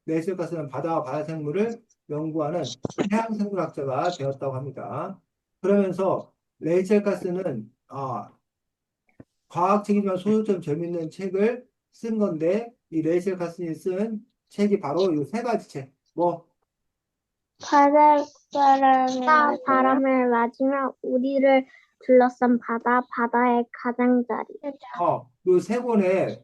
네이슬가스는 바다와 바다 생물을 연구하는 해양생물학자가 되었다고 합니다. 그러면서 레이첼 가스는 과학책이지만 소설처럼 재밌는 책을 쓴 건데 이 레이첼 가스니 쓴 책이 바로 이 세 가지 책. 뭐 바람을 맞으며 우리를 둘러싼 바다, 바다의 가장자리. 요 세 권의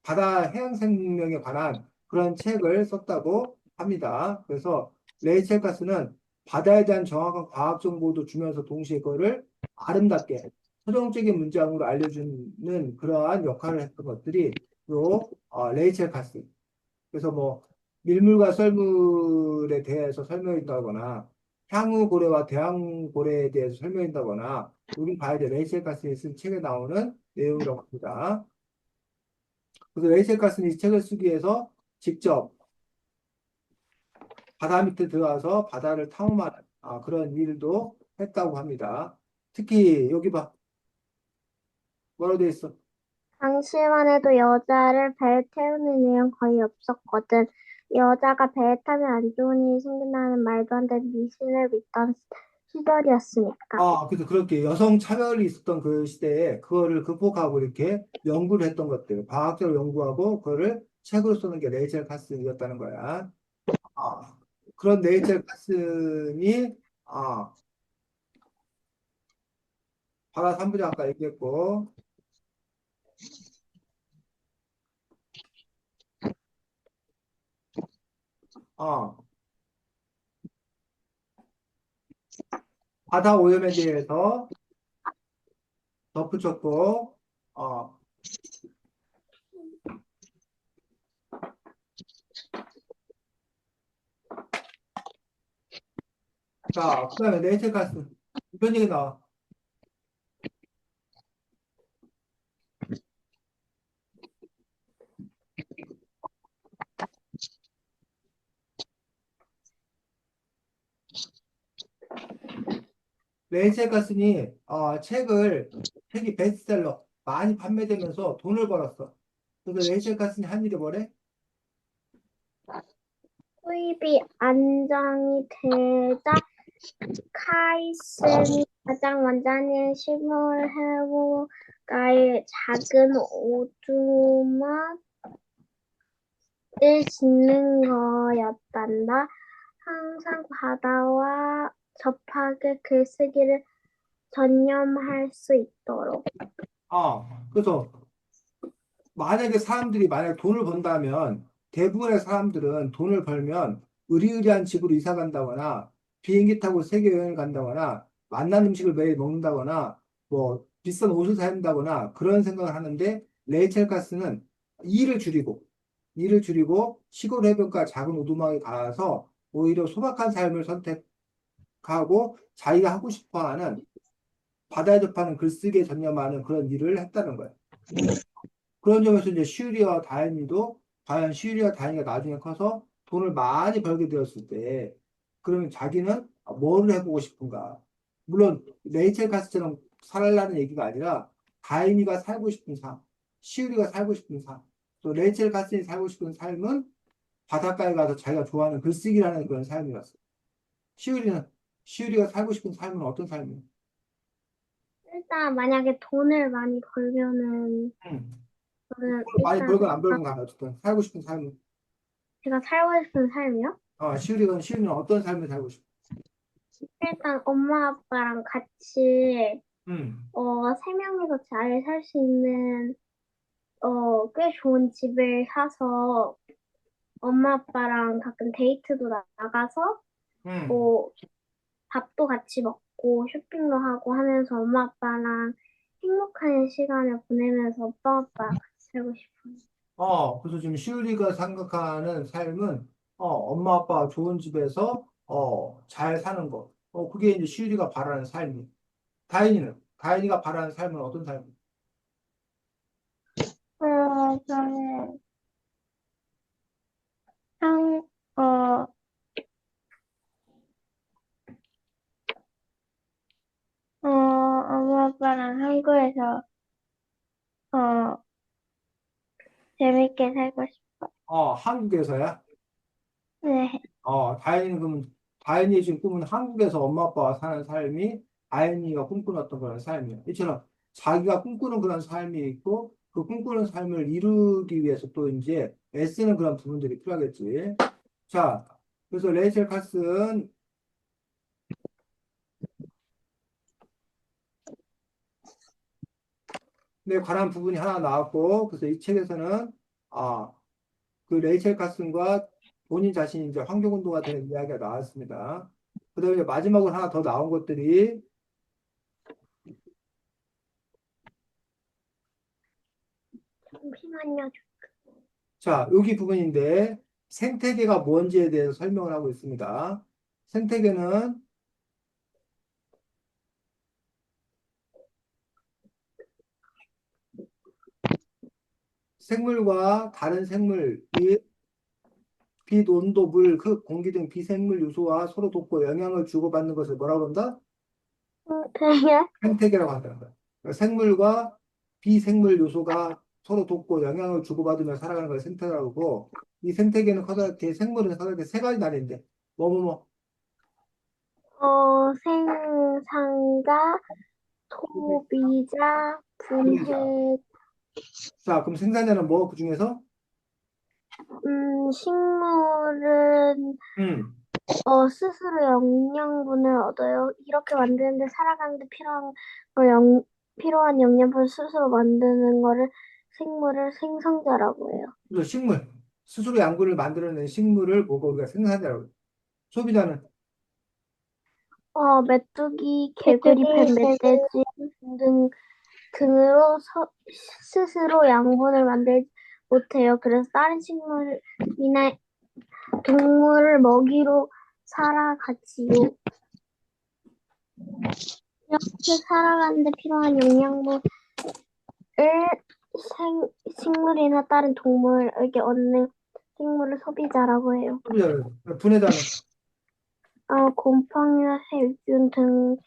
바다 해양 생명에 관한 그런 책을 썼다고 합니다. 그래서 레이첼 가스는 바다에 대한 정확한 과학 정보도 주면서 동시에 그거를 아름답게 서정적인 문장으로 알려주는 그러한 역할을 했던 것들이 요 레이첼 가스. 그래서 뭐 밀물과 썰물에 대해서 설명했다거나 향후 고래와 대왕 고래에 대해서 설명했다거나 우리 봐야 돼. 레이첼 카슨이 쓴 책에 나오는 내용이라고 합니다. 그래서 레이첼 카슨이 이 책을 쓰기 위해서 직접 바다 밑에 들어가서 바다를 탐험하는 그런 일도 했다고 합니다. 특히 여기 봐. 뭐라고 돼 있어? 당시만 해도 여자를 배에 태우는 일은 거의 없었거든. 여자가 배에 타면 안 좋은 일이 생긴다는 말도 안 되는 미신을 믿던 시절이었으니까. 그래서 그렇게 여성 차별이 있었던 그 시대에 그거를 극복하고 이렇게 연구를 했던 것들, 과학적으로 연구하고 그거를 책으로 쓰는 게 레이첼 카슨이었다는 거야. 아, 그런 레이첼 카슨이 아, 바다 3부작 아까 얘기했고, 아, 바다 오염에 대해서 덧붙였고, 어, 자, 그다음에 레이첼 카슨 이런 얘기 나와. 레이첼 카슨이 책이 베스트셀러 많이 판매되면서 돈을 벌었어. 그래서 레이첼 카슨이 한 일이 뭐래? 수입이 안정이 되자 카이슨이 가장 먼저 한 식물 해고가의 작은 오두막을 짓는 거였단다. 항상 바다와 접하게 글쓰기를 전념할 수 있도록. 그래서 만약에 사람들이 만약 돈을 번다면 대부분의 사람들은 돈을 벌면 의리의리한 집으로 이사 간다거나 비행기 타고 세계 여행을 간다거나 맛난 음식을 매일 먹는다거나 뭐 비싼 옷을 사는다거나 그런 생각을 하는데 레이첼 카스는 일을 줄이고 일을 줄이고 시골 해변가 작은 오두막에 가서 오히려 소박한 삶을 선택하고 자기가 하고 싶어 하는 바다에 접하는 글쓰기에 전념하는 그런 일을 했다는 거예요. 그런 점에서 이제 슈리와 다현이도 과연 슈리와 다현이가 나중에 커서 돈을 많이 벌게 되었을 때 그러면 자기는 뭐를 해보고 싶은가? 물론 레이첼 카스처럼 살라는 얘기가 아니라 다현이가 살고 싶은 삶, 슈리가 살고 싶은 삶, 또 레이첼 카슨이 살고 싶은 삶은 바닷가에 가서 자기가 좋아하는 글쓰기라는 그런 삶이었어. 슈리는 슈리가 살고 싶은 삶은 어떤 삶이야? 일단 만약에 돈을 많이 벌면은 음. 저는 돈을 많이 일단 벌건 안 벌건 간에 어쨌든 살고 싶은 삶은 제가 살고 싶은 삶이요? 슈리는 어떤 삶을 살고 싶어? 일단 엄마 아빠랑 같이 음. 세 명이서 잘 살 수 있는 꽤 좋은 집을 사서 엄마 아빠랑 가끔 데이트도 나가서 음. 뭐 밥도 같이 먹고 쇼핑도 하고 하면서 엄마 아빠랑 행복한 시간을 보내면서 오빠 아빠랑 같이 살고 싶어요. 그래서 지금 시우리가 생각하는 삶은, 엄마 아빠 좋은 집에서, 잘 사는 것. 그게 이제 시우리가 바라는 삶이. 다인이가 바라는 삶은 어떤 삶이? 저는 한, 어, 엄마 아빠랑 한국에서 어, 재밌게 살고 싶어. 한국에서야? 네, 다인이 지금 꿈은 한국에서 엄마 아빠와 사는 삶이 다인이가 꿈꾸었던 그런 삶이야. 이처럼 자기가 꿈꾸는 그런 삶이 있고 그 꿈꾸는 삶을 이루기 위해서 또 이제 애쓰는 그런 부분들이 필요하겠지. 자, 그래서 레이첼 칼슨 에 관한 부분이 하나 나왔고, 그래서 이 책에서는, 아, 그 레이첼 카슨과 본인 자신이 이제 환경운동가 되는 이야기가 나왔습니다. 그 다음에 마지막으로 하나 더 나온 것들이, 잠시만요. 자, 여기 부분인데, 생태계가 뭔지에 대해서 설명을 하고 있습니다. 생태계는 생물과 다른 생물이 빛, 온도, 물, 흙, 공기 등 비생물 요소와 서로 돕고 영향을 주고받는 것을 뭐라고 한다? 되게, 생태계라고 한다는 거야. 그러니까 생물과 비생물 요소가 서로 돕고 영향을 주고받으며 살아가는 걸 생태계라고 하고, 이 생태계는 커다랗게, 생물은 커다랗게 세 가지 나뉘는데, 뭐. 생산자, 소비자, 분리자. 분해, 자, 그럼 생산자는 뭐? 그 중에서? 식물은 음, 스스로 영양분을 얻어요. 이렇게 만드는데 살아가는데 필요한 영양분을 스스로 만드는 거를 생물을 생성자라고 해요. 그래서 식물. 스스로 양분을 만들어낸 식물을 보고 우리가 생산자라고 해요. 소비자는 메뚜기, 개구리, 뱀, 개구리, 개구리, 멧돼지 등으로 스스로 양분을 만들지 못해요. 그래서 다른 식물이나 동물을 먹이로 살아가지요. 이렇게 살아가는데 필요한 영양분을 식물이나 다른 동물에게 얻는 식물을 소비자라고 해요. 소비자예요. 분해자는 곰팡이나 세균 등을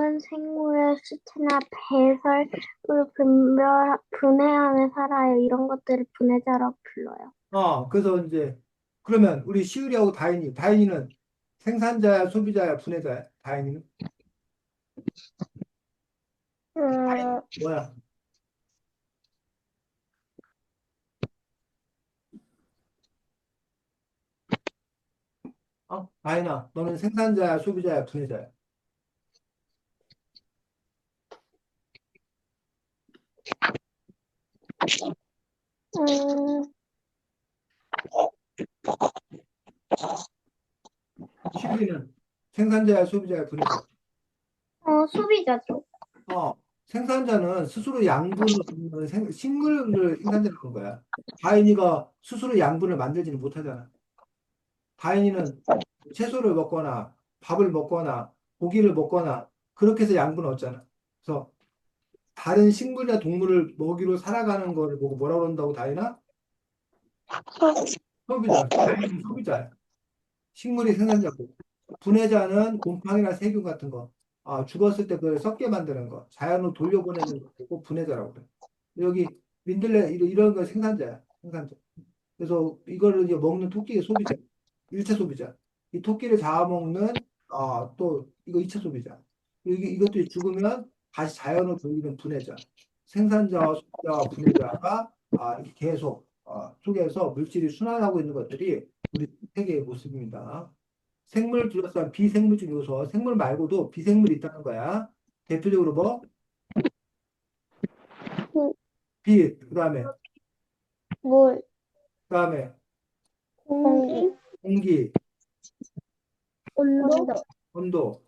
생물의 수체나 배설을 분해하며 살아요. 이런 것들을 분해자라고 불러요. 그래서 이제 그러면 우리 시우리하고 다인이는 생산자야, 소비자야, 분해자야? 다인이는 음, 뭐야? 다인아, 너는 생산자야, 소비자야, 분해자야? 음, 시우리는 생산자야, 소비자야, 분해자야? 소비자죠. 어, 생산자는 스스로 양분을 얻는 식물을 생산자라는 거야. 다인이가 스스로 양분을 만들지는 못하잖아. 다인이는 채소를 먹거나 밥을 먹거나 고기를 먹거나 그렇게 해서 양분을 얻잖아. 그래서 다른 식물이나 동물을 먹이로 살아가는 거를 보고 뭐라고 그런다고 다인아? 소비자. 다인이는 소비자야. 식물이 생산자고. 분해자는 곰팡이나 세균 같은 거. 죽었을 때 그걸 썩게 만드는 거. 자연으로 돌려보내는 거 보고 분해자라고 그래. 여기 민들레 이런 거 생산자야. 생산자. 그래서 이거를 이제 먹는 토끼의 소비자. 1차 소비자. 이 토끼를 잡아먹는 또 이거 2차 소비자. 이것들이 죽으면 다시 자연으로 돌리는 분해자. 생산자와 소비자와 분해자가 이렇게 계속 속에서 물질이 순환하고 있는 것들이 우리 세계의 모습입니다. 생물을 둘러싼 비생물적 요소, 생물 말고도 비생물이 있다는 거야. 대표적으로 뭐? 음, 빛, 그다음에 물, 그다음에 공기, 공기, 온도, 온도, 온도,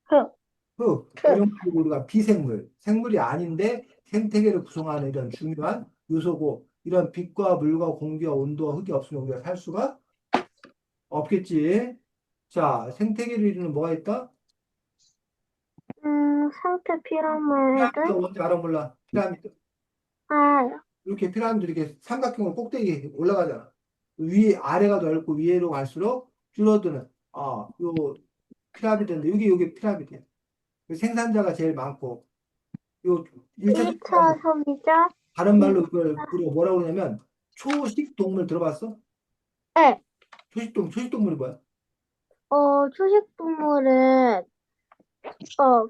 흙, 흙, 흙, 이런 걸 우리가 비생물, 생물이 아닌데 생태계를 구성하는 이런 중요한 요소고, 이런 빛과 물과 공기와 온도와 흙이 없으면 우리가 살 수가 없겠지. 자, 생태계를 이루는 뭐가 있다? 상태 피라미드 피라미드, 뭔지 알아 몰라? 피라미드. 아, 이렇게 피라미드 이렇게 삼각형으로 꼭대기 올라가잖아. 위 아래가 넓고 위로 갈수록 줄어드는 요 피라미드인데 여기 피라미드야. 생산자가 제일 많고 요 1차 소비자는 1차 소비자, 다른 말로 2차, 이걸 우리가 뭐라고 그러냐면 초식 동물 들어봤어? 네, 초식 동물이 뭐야? 초식동물은,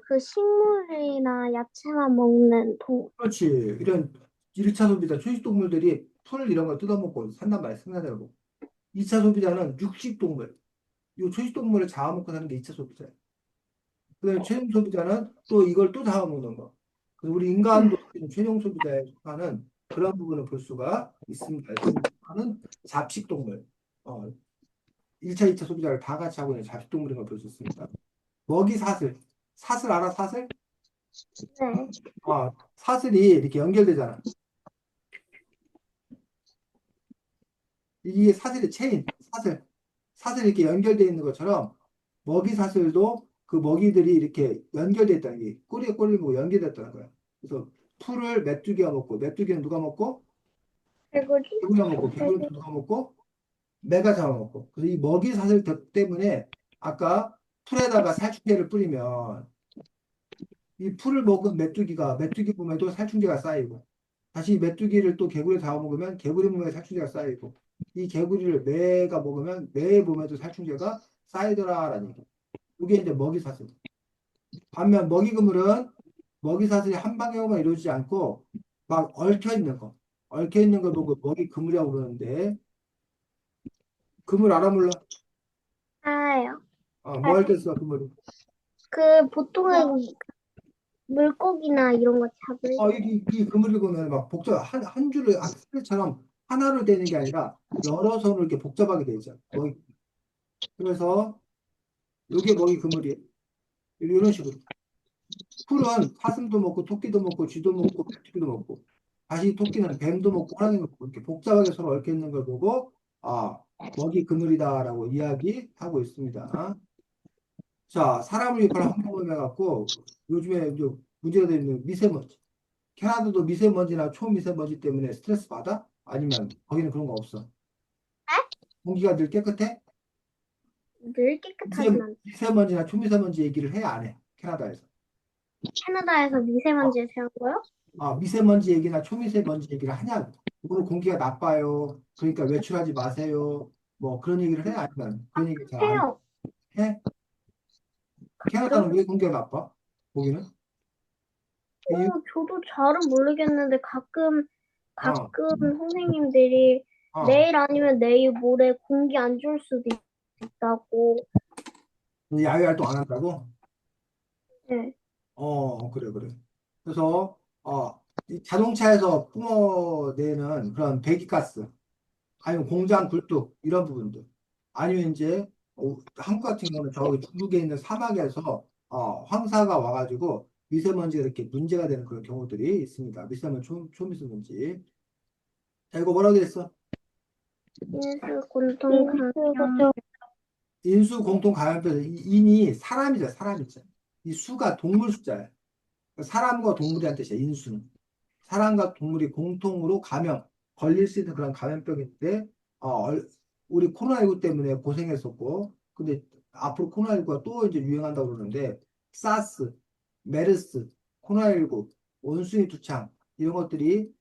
그 식물이나 야채만 먹는 그렇지. 이런 1차 소비자 초식 동물들이 풀 이런 걸 뜯어먹고 산단 말이야. 생산자고. 2차 소비자는 육식 동물. 요 초식 동물을 잡아먹고 사는 게 2차 소비자야. 그다음에 최종 소비자는 또 이걸 또 잡아먹는 거. 그래서 우리 인간도 사실은 최종 소비자에 속하는 그런 부분을 볼 수가 있습니다. 그래서 인간은 잡식동물. 1차, 2차 소비자를 다 같이 하고 있는 잡식동물인 걸 볼 수 있습니다. 먹이 사슬. 사슬 알아? 사슬? 네, 사슬이 이렇게 연결되잖아. 이게 사슬의 체인, 사슬. 사슬이 이렇게 연결되어 있는 것처럼 먹이 사슬도 그 먹이들이 이렇게 연결되어 있다는 게 꼬리에 꼬리를 보고 연결됐다는 거야. 그래서 풀을 메뚜기가 먹고 메뚜기는 누가 먹고 개구리, 개구리가 먹고 개구리는 또 누가 먹고 매가 잡아먹고. 그래서 이 먹이 사슬 때문에 아까 풀에다가 살충제를 뿌리면 이 풀을 먹은 메뚜기 몸에도 살충제가 쌓이고 다시 메뚜기를 또 개구리 잡아먹으면 개구리 몸에 살충제가 쌓이고 이 개구리를 매가 먹으면 매의 몸에도 살충제가 쌓이더라라는 얘기. 이게 이제 먹이 사슬. 반면 먹이 그물은 먹이 사슬이 한 방향으로만 이루어지지 않고 막 얽혀 있는 거. 얽혀 있는 걸 보고 먹이 그물이라고 그러는데 그물 알아 몰라? 알아요. 뭐 할 때 써, 그물이? 보통은 물고기나 이런 거 잡을 때. 이 그물을 보면 막 한 줄을 악셀처럼 하나로 되는 게 아니라 여러 선으로 이렇게 복잡하게 되어 있잖아. 그래서 요게 먹이 그물이에요. 이런 식으로. 풀은 사슴도 먹고 토끼도 먹고 쥐도 먹고 메뚜기도 먹고 다시 토끼는 뱀도 먹고 호랑이도 먹고 이렇게 복잡하게 서로 얽혀 있는 걸 보고 먹이 그물이다라고 이야기하고 있습니다. 자, 사람을 위협하는 환경오염 해갖고 요즘에 이제 문제가 되는 미세먼지. 캐나다도 미세먼지나 초미세먼지 때문에 스트레스 받아? 아니면 거기는 그런 거 없어? 공기가 늘 깨끗해? 늘 미세, 깨끗하진 않죠. 미세먼지나 초미세먼지 얘기를 해, 안 해? 캐나다에서. 캐나다에서 미세먼지에 세운 거요? 미세먼지 얘기나 초미세먼지 얘기를 하냐고. 오늘 공기가 나빠요. 그러니까 외출하지 마세요. 뭐 그런 얘기를 해? 아니면 그런 얘기 잘 안 해요. 해? 캐나다는 좀, 왜 공기가 나빠? 거기는? 이유? 저도 잘은 모르겠는데 어, 가끔 선생님들이 어. 내일 아니면 내일 모레 공기 안 좋을 수도 있다고. 야외 활동 안 한다고? 네. 그래, 그래. 그래서, 이 자동차에서 뿜어내는 그런 배기가스, 아니면 공장 굴뚝, 이런 부분들. 아니면 이제, 한국 같은 경우는 저기 중국에 있는 사막에서, 황사가 와가지고 미세먼지가 이렇게 문제가 되는 그런 경우들이 있습니다. 미세먼지, 초미세먼지. 자, 이거 뭐라고 됐어? 인수 공통 인수고 감염. 좀 인수 공통 감염병, 인이 사람이죠, 사람이죠. 이 수가 동물 숫자예요. 사람과 동물이란 뜻이야, 인수는. 사람과 동물이 공통으로 걸릴 수 있는 그런 감염병인데, 어, 얼- 우리 코로나19 때문에 고생했었고, 근데 앞으로 코로나19가 또 이제 유행한다고 그러는데, 사스, 메르스, 코로나19, 원숭이 두창, 이런 것들이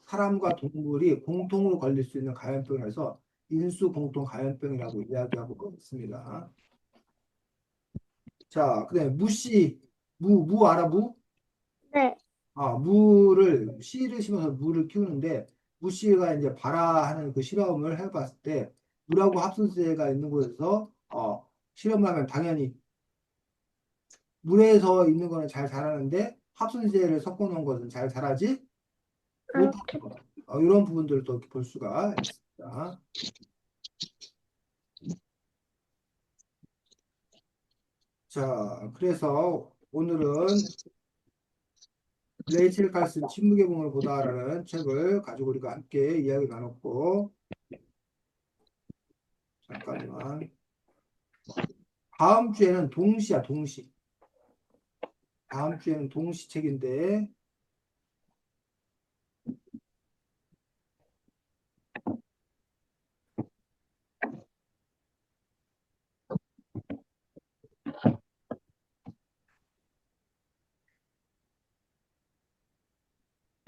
사람과 동물이 공통으로 걸릴 수 있는 감염병이라서 인수 공통 감염병이라고 이야기하고 있습니다. 자, 그다음에 무 알아, 무? 네. 씨를 심어서 무를 키우는데, 무씨가 이제 발화하는 그 실험을 해봤을 때, 물하고 합성세가 있는 곳에서, 실험을 하면 당연히 물에서 있는 거는 잘 자라는데, 합성세를 섞어 놓은 것은 잘 자라지 못하는 거. 이런 부분들도 볼 수가 있습니다. 자, 그래서 오늘은 레이첼 칼슨 침묵의 몸을 보다라는 책을 가지고 우리가 함께 이야기 나눴고, 잠깐만. 다음 주에는 동시야, 동시. 다음 주에는 동시책인데,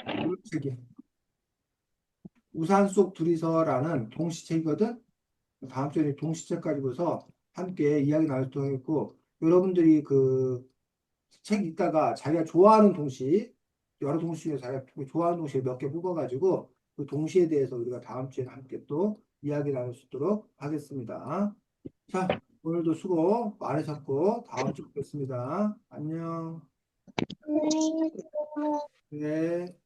이 책이 우산 속 둘이서라는 동시책이거든. 다음 주에 동시책 가지고서 함께 이야기 나누도록 하겠고, 여러분들이 그 책 읽다가 자기가 좋아하는 동시, 여러 동시 중에 자기가 좋아하는 동시 몇 개 뽑아가지고 그 동시에 대해서 우리가 다음 주에 함께 또 이야기 나눌 수 있도록 하겠습니다. 자, 오늘도 수고 많으셨고, 다음 주에 뵙겠습니다. 안녕. 네. 네.